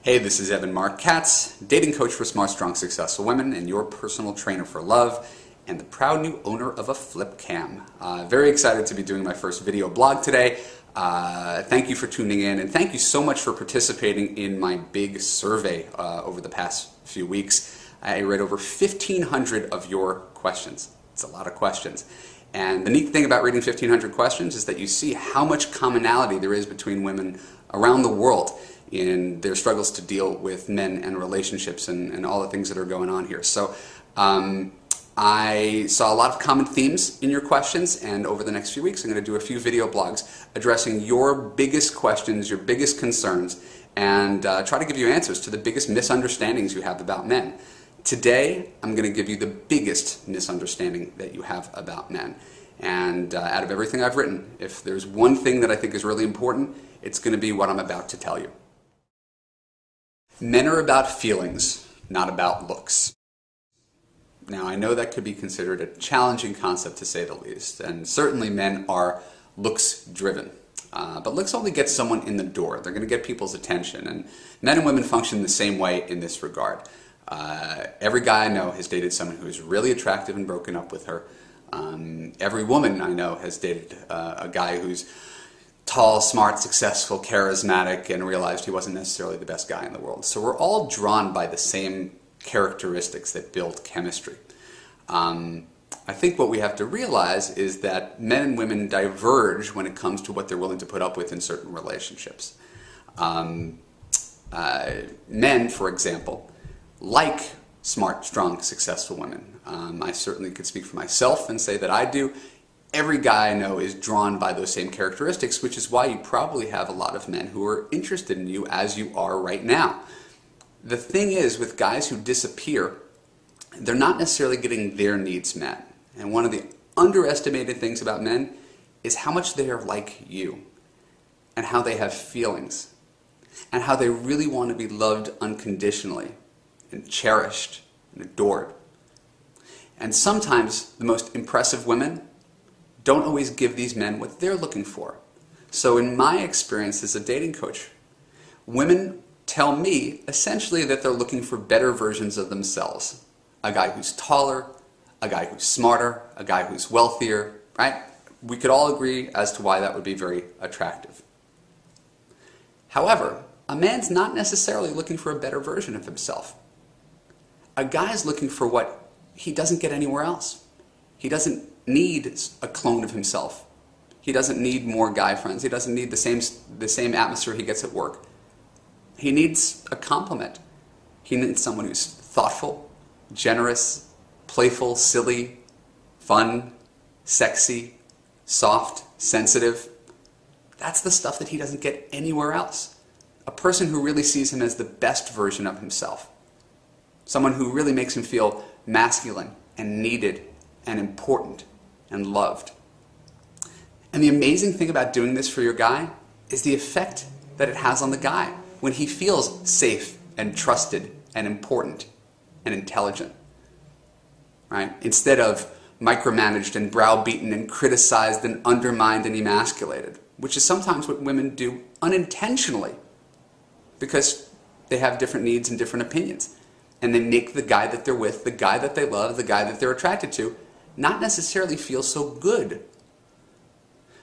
Hey, this is Evan Marc Katz, dating coach for smart, strong, successful women and your personal trainer for love and the proud new owner of a flip cam. Very excited to be doing my first video blog today. Thank you for tuning in, and thank you so much for participating in my big survey over the past few weeks. I read over 1,500 of your questions. It's a lot of questions. And the neat thing about reading 1,500 questions is that you see how much commonality there is between women around the world in their struggles to deal with men and relationships and all the things that are going on here. So I saw a lot of common themes in your questions, and over the next few weeks I'm going to do a few video blogs addressing your biggest questions, your biggest concerns, and try to give you answers to the biggest misunderstandings you have about men. Today I'm going to give you the biggest misunderstanding that you have about men. And out of everything I've written, if there's one thing that I think is really important, it's going to be what I'm about to tell you. Men are about feelings, not about looks. Now, I know that could be considered a challenging concept to say the least, and certainly men are looks-driven. But looks only get someone in the door. They're going to get people's attention, and men and women function the same way in this regard. Every guy I know has dated someone who is really attractive and broken up with her. Every woman I know has dated a guy who's tall, smart, successful, charismatic, and realized he wasn't necessarily the best guy in the world. So we're all drawn by the same characteristics that build chemistry. I think what we have to realize is that men and women diverge when it comes to what they're willing to put up with in certain relationships. Men, for example, like smart, strong, successful women. I certainly could speak for myself and say that I do. Every guy I know is drawn by those same characteristics, which is why you probably have a lot of men who are interested in you as you are right now. The thing is, with guys who disappear, they're not necessarily getting their needs met. And one of the underestimated things about men is how much they are like you, and how they have feelings, and how they really want to be loved unconditionally, and cherished, and adored. And sometimes the most impressive women don't always give these men what they're looking for. So in my experience as a dating coach, women tell me essentially that they're looking for better versions of themselves. A guy who's taller, a guy who's smarter, a guy who's wealthier, right? We could all agree as to why that would be very attractive. However, a man's not necessarily looking for a better version of himself. A guy's looking for what he doesn't get anywhere else. He doesn't need a clone of himself. He doesn't need more guy friends. He doesn't need the same atmosphere he gets at work. He needs a complement. He needs someone who's thoughtful, generous, playful, silly, fun, sexy, soft, sensitive. That's the stuff that he doesn't get anywhere else. A person who really sees him as the best version of himself. Someone who really makes him feel masculine and needed and important and loved. And the amazing thing about doing this for your guy is the effect that it has on the guy when he feels safe and trusted and important and intelligent. Right? Instead of micromanaged and browbeaten and criticized and undermined and emasculated, which is sometimes what women do unintentionally because they have different needs and different opinions. And they make the guy that they're with, the guy that they love, the guy that they're attracted to, not necessarily feel so good.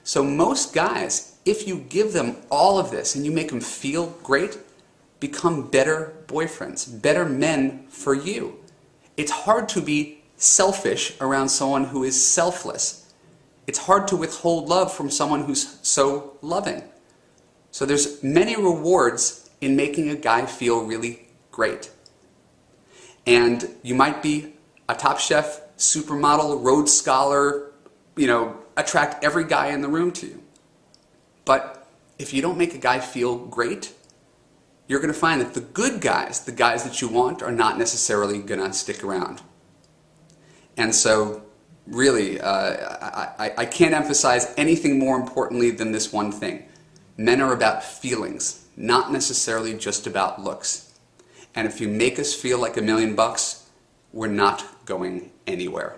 So most guys, if you give them all of this and you make them feel great, become better boyfriends, better men for you. It's hard to be selfish around someone who is selfless. It's hard to withhold love from someone who's so loving. So there's many rewards in making a guy feel really great. And you might be a top chef, supermodel, Rhodes Scholar, attract every guy in the room to you. But if you don't make a guy feel great, you're going to find that the good guys, the guys that you want, are not necessarily going to stick around. And so, really, I can't emphasize anything more importantly than this one thing. Men are about feelings, not necessarily just about looks. And if you make us feel like $1 million, we're not going anywhere.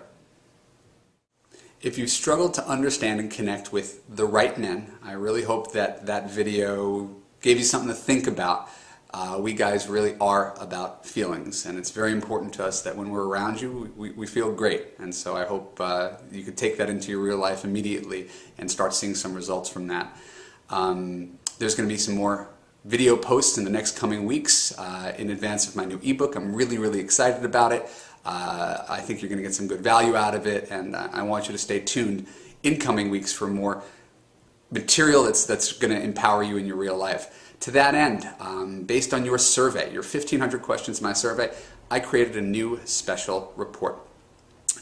If you struggle to understand and connect with the right men, I really hope that that video gave you something to think about. We guys really are about feelings, and it's very important to us that when we're around you, we feel great. And so I hope you could take that into your real life immediately and start seeing some results from that. There's going to be some more video posts in the next coming weeks in advance of my new ebook. I'm really, really excited about it. I think you're going to get some good value out of it, and I want you to stay tuned in coming weeks for more material that's going to empower you in your real life. To that end, based on your survey, your 1,500 questions in my survey, I created a new special report.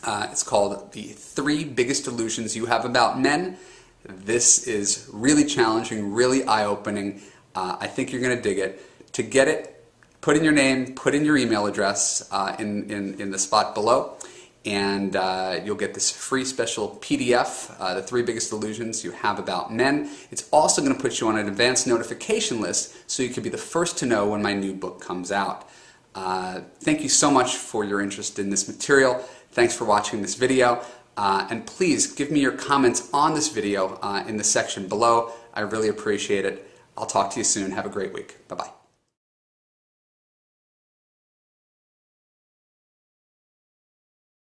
It's called The 3 Biggest Illusions You Have About Men. This is really challenging, really eye-opening. I think you're going to dig it. To get it, put in your name, put in your email address in the spot below, and you'll get this free special PDF, The 3 Biggest Illusions You Have About Men. It's also going to put you on an advanced notification list so you can be the first to know when my new book comes out. Thank you so much for your interest in this material. Thanks for watching this video. And please give me your comments on this video in the section below. I really appreciate it. I'll talk to you soon. Have a great week. Bye-bye.